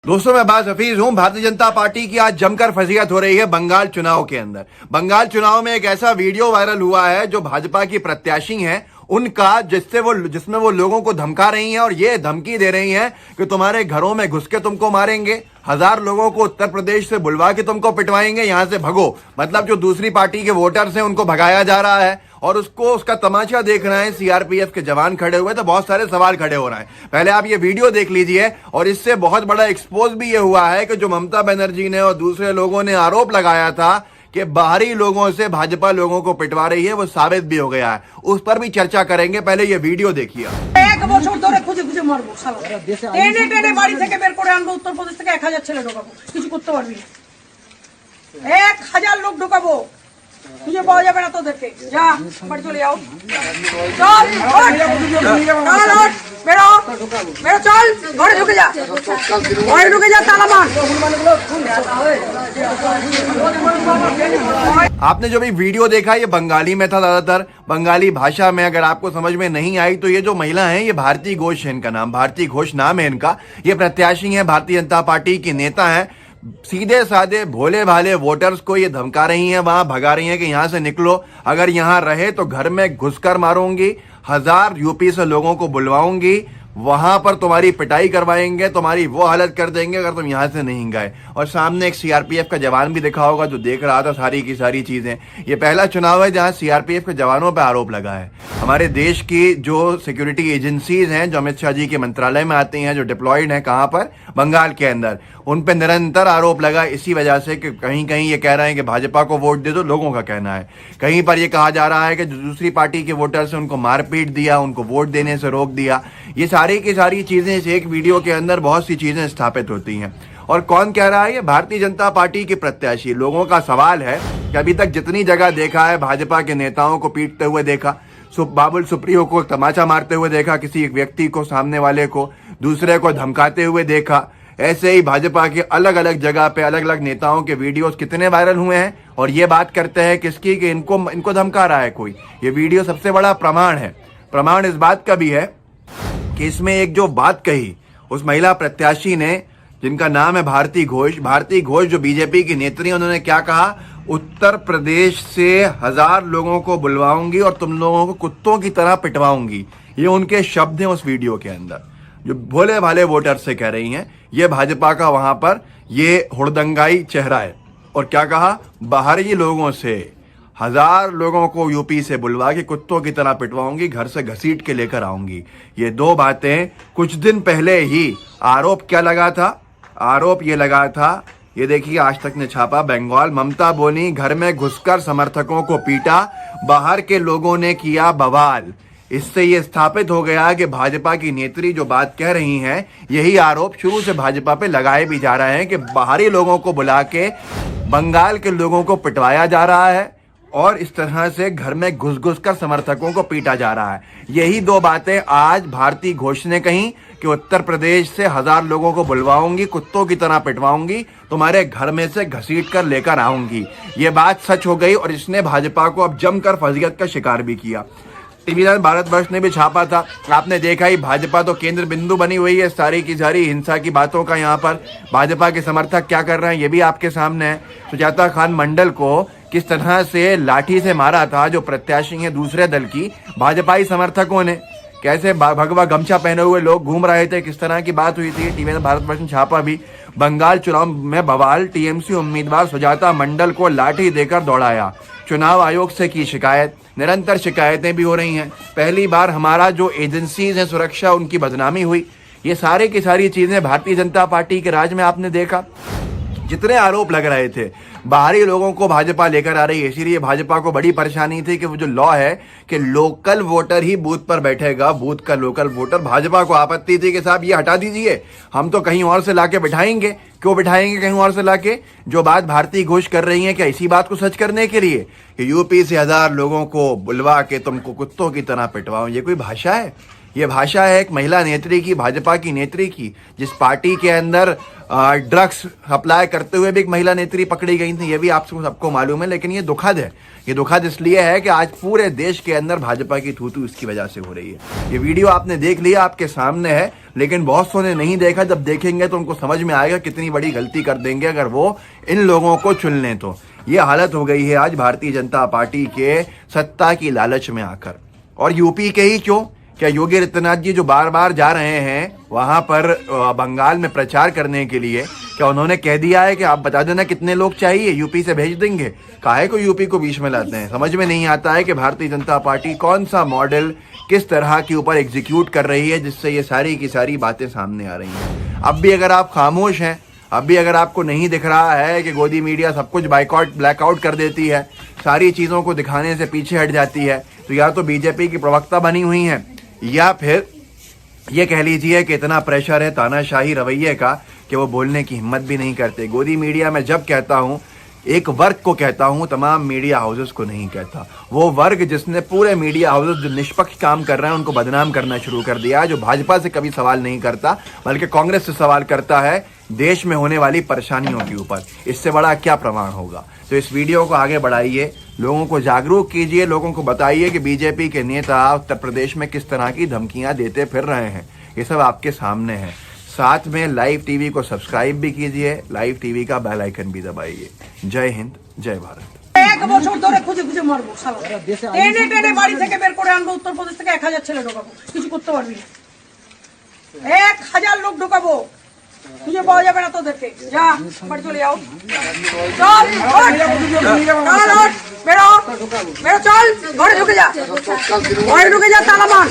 दोस्तों मैं बाज हफीज हूं। भारतीय जनता पार्टी की आज जमकर फजीहत हो रही है बंगाल चुनाव के अंदर। बंगाल चुनाव में एक ऐसा वीडियो वायरल हुआ है जो भाजपा की प्रत्याशी हैं उनका, जिसमें वो लोगों को धमका रही हैं और ये धमकी दे रही हैं कि तुम्हारे घरों में घुस के तुमको मारेंगे, 1000 लोगों को उत्तर प्रदेश से बुलवा के तुमको पिटवाएंगे, यहां से भगो। मतलब जो दूसरी पार्टी के वोटर्स हैं उनको भगाया जा रहा है और उसका तमाशा देख रहे हैं सीआरपीएफ के जवान खड़े हुए। तो बहुत सारे सवाल खड़े हो रहे हैं। पहले आप ये वीडियो देख लीजिए और इससे बहुत बड़ा एक्सपोज भी ये हुआ है कि जो ममता बनर्जी ने और दूसरे लोगों ने आरोप लगाया था कि बाहरी लोगों से भाजपा लोगों को पिटवा रही है, वो साबित भी हो गया है। उस पर भी चर्चा करेंगे। पहले ये वीडियो देखिए। एक বছর ধরে খুঁজে খুঁজে মারবো শালা, টেনে টেনে বাড়ি থেকে বের করে আনবো, উত্তরপ্রদেশ থেকে 1000 ছেলে ঢোকাবো, কিছু করতে পারবি না। 1000 লোক ঢোকাবো, খুঁজে পাওয়া যাবে না তোদেরকে। যা বাড়ি চলে যাও, চল বেরো বেরো, চল ঘরে ঢুকে যা, ঘরে ঢুকে যা, তালা মার। आपने जो भी वीडियो देखा ये बंगाली में था, ज्यादातर बंगाली भाषा में। अगर आपको समझ में नहीं आई तो ये जो महिला है ये भारती घोष है, इनका नाम भारती घोष नाम है इनका। ये प्रत्याशी है, भारतीय जनता पार्टी की नेता है। सीधे साधे भोले भाले वोटर्स को ये धमका रही हैं, वहां भगा रही हैं कि यहां से निकलो, अगर यहां रहे तो घर में घुसकर मारूंगी, 1000 यूपी से लोगों को बुलवाऊंगी, वहां पर तुम्हारी पिटाई करवाएंगे, तुम्हारी वो हालत कर देंगे अगर तुम यहां से नहीं गए। और सामने एक सीआरपीएफ का जवान भी दिखा होगा जो देख रहा था सारी की सारी चीजें। ये पहला चुनाव है जहां सीआरपीएफ के जवानों पर आरोप लगा है। हमारे देश की जो सिक्योरिटी एजेंसीज हैं, जो अमित शाह जी के मंत्रालय में आती हैं, जो डिप्लॉयड हैं कहां पर, बंगाल के अंदर, उन पर निरंतर आरोप लगा इसी वजह से कि कहीं कहीं ये कह रहे हैं कि भाजपा को वोट दे दो, लोगों का कहना है। कहीं पर ये कहा जा रहा है कि जो दूसरी पार्टी के वोटर्स हैं उनको मारपीट दिया, उनको वोट देने से रोक दिया। ये सारी की सारी चीजें इस एक वीडियो के अंदर बहुत सी चीजें स्थापित होती हैं। और कौन कह रहा है? ये भारतीय जनता पार्टी के प्रत्याशी। लोगों का सवाल है कि अभी तक जितनी जगह देखा है, भाजपा के नेताओं को पीटते हुए देखा, बाबुल सुप्रियो को तमाचा मारते हुए देखा, किसी एक व्यक्ति को, सामने वाले को, दूसरे को धमकाते हुए देखा, ऐसे ही भाजपा के अलग अलग जगह पे अलग अलग नेताओं के वीडियोस कितने वायरल हुए हैं। और ये बात करते हैं किसकी कि इनको धमका रहा है कोई। ये वीडियो सबसे बड़ा प्रमाण है। प्रमाण इस बात का भी है कि इसमें एक जो बात कही उस महिला प्रत्याशी ने, जिनका नाम है भारती घोष जो बीजेपी की नेत्री है, उन्होंने क्या कहा? उत्तर प्रदेश से 1000 लोगों को बुलवाऊंगी और तुम लोगों को कुत्तों की तरह पिटवाऊंगी। ये उनके शब्द हैं उस वीडियो के अंदर, जो भोले भाले वोटर से कह रही हैं। ये भाजपा का वहां पर ये हुड़दंगाई चेहरा है। और क्या कहा? बाहरी लोगों से 1000 लोगों को यूपी से बुलवा के कुत्तों की तरह पिटवाऊंगी, घर से घसीट के लेकर आऊंगी। ये दो बातें कुछ दिन पहले ही। आरोप क्या लगा था? आरोप ये लगा था, ये देखिए आज तक ने छापा, बंगाल। ममता बोली घर में घुसकर समर्थकों को पीटा, बाहर के लोगों ने किया बवाल। इससे ये स्थापित हो गया कि भाजपा की नेत्री जो बात कह रही हैं, यही आरोप शुरू से भाजपा पे लगाए भी जा रहे हैं कि बाहरी लोगों को बुला के बंगाल के लोगों को पिटवाया जा रहा है और इस तरह से घर में घुस घुस कर समर्थकों को पीटा जा रहा है। यही दो बातें आज भारती घोष ने कही कि उत्तर प्रदेश से 1000 लोगों को बुलवाऊंगी, कुत्तों की तरह पिटवाऊंगी, तुम्हारे घर में से घसीट कर लेकर आऊंगी। ये बात सच हो गई और इसने भाजपा को अब जमकर फजीहत का शिकार भी किया। टीवी भारतवर्ष ने भी छापा था, आपने देखा ही। भाजपा तो केंद्र बिंदु बनी हुई है सारी की सारी हिंसा की बातों का। यहाँ पर भाजपा के समर्थक क्या कर रहे हैं ये भी आपके सामने है। सुजाता खान मंडल को किस तरह से लाठी से मारा था, जो प्रत्याशी है दूसरे दल की, भाजपाई समर्थकों ने। कैसे भगवा गमछा पहने हुए लोग घूम रहे थे, किस तरह की बात हुई थी। टीवी भारतवर्ष ने छापा भी। बंगाल चुनाव में बवाल, टीएमसी उम्मीदवार सुजाता मंडल को लाठी देकर दौड़ाया। चुनाव आयोग से की शिकायत। निरंतर शिकायतें भी हो रही हैं। पहली बार हमारा जो एजेंसीज हैं सुरक्षा, उनकी बदनामी हुई। ये सारे की सारी चीजें भारतीय जनता पार्टी के राज में आपने देखा। जितने आरोप लग रहे थे, बाहरी लोगों को भाजपा लेकर आ रही है। इसीलिए भाजपा को बड़ी परेशानी थी कि वो जो लॉ है कि लोकल वोटर ही बूथ पर बैठेगा, बूथ का लोकल वोटर। भाजपा को आपत्ति थी कि साहब ये हटा दीजिए, हम तो कहीं और से लाके बिठाएंगे। क्यों बिठाएंगे कहीं और से लाके? जो बात भारती घोष कर रही है, क्या इसी बात को सच करने के लिए कि यूपी से 1000 लोगों को बुलवा के तुमको कुत्तों की तरह पिटवाओ? ये कोई भाषा है? ये भाषा है एक महिला नेत्री की, भाजपा की नेत्री की, जिस पार्टी के अंदर ड्रग्स सप्लाई करते हुए भी एक महिला नेत्री पकड़ी गई थी। ये भी आपको सबको मालूम है। लेकिन ये दुखद है। ये दुखद इसलिए है कि आज पूरे देश के अंदर भाजपा की थूथू इसकी वजह से हो रही है। ये वीडियो आपने देख लिया, आपके सामने है, लेकिन बहुत सौ ने नहीं देखा। जब देखेंगे तो उनको समझ में आएगा कितनी बड़ी गलती कर देंगे अगर वो इन लोगों को चुन लें तो। ये हालत हो गई है आज भारतीय जनता पार्टी के सत्ता की लालच में आकर। और यूपी के ही क्यों, क्या योगी आदित्यनाथ जी जो बार बार जा रहे हैं वहां पर बंगाल में प्रचार करने के लिए, क्या उन्होंने कह दिया है कि आप बता देना कितने लोग चाहिए, यूपी से भेज देंगे? काहे को यूपी को बीच में लाते हैं? समझ में नहीं आता है कि भारतीय जनता पार्टी कौन सा मॉडल किस तरह के ऊपर एग्जीक्यूट कर रही है, जिससे ये सारी की सारी बातें सामने आ रही हैं। अब भी अगर आप खामोश हैं, अब भी अगर आपको नहीं दिख रहा है कि गोदी मीडिया सब कुछ बाइकआउट ब्लैकआउट कर देती है, सारी चीजों को दिखाने से पीछे हट जाती है, तो या तो बीजेपी की प्रवक्ता बनी हुई है, या फिर ये कह लीजिए कि इतना प्रेशर है तानाशाही रवैये का कि वो बोलने की हिम्मत भी नहीं करते। गोदी मीडिया में जब कहता हूं, एक वर्ग को कहता हूं, तमाम मीडिया हाउसेस को नहीं कहता। वो वर्ग जिसने पूरे मीडिया हाउसेस जो निष्पक्ष काम कर रहे हैं उनको बदनाम करना शुरू कर दिया, जो भाजपा से कभी सवाल नहीं करता बल्कि कांग्रेस से सवाल करता है देश में होने वाली परेशानियों के ऊपर। इससे बड़ा क्या प्रमाण होगा? तो इस वीडियो को आगे बढ़ाइए, लोगों को जागरूक कीजिए, लोगों को बताइए कि बीजेपी के नेता उत्तर प्रदेश में किस तरह की धमकियां देते फिर रहे हैं। ये सब आपके सामने है। साथ में लाइव टीवी को सब्सक्राइब भी कीजिए, लाइव टीवी का बेल आइकन भी दबाइए। जय हिंद, जय भारत। এক বছর ধরে খুঁজে খুঁজে মারবো শালা, টেনে টেনে বাড়ি থেকে বের করে আনবো, উত্তরপ্রদেশ থেকে 1000 ছেলে ঢোকাবো, কিছু করতে পারবি না। 1000 লোক ঢোকাবো, খুঁজে পাওয়া যাবে না তোদেরকে। যা বাড়ি চলে যাও, চল বেরো বেরো, চল ঘরে ঢুকে যা, ঘরে ঢুকে যা, তালা মার।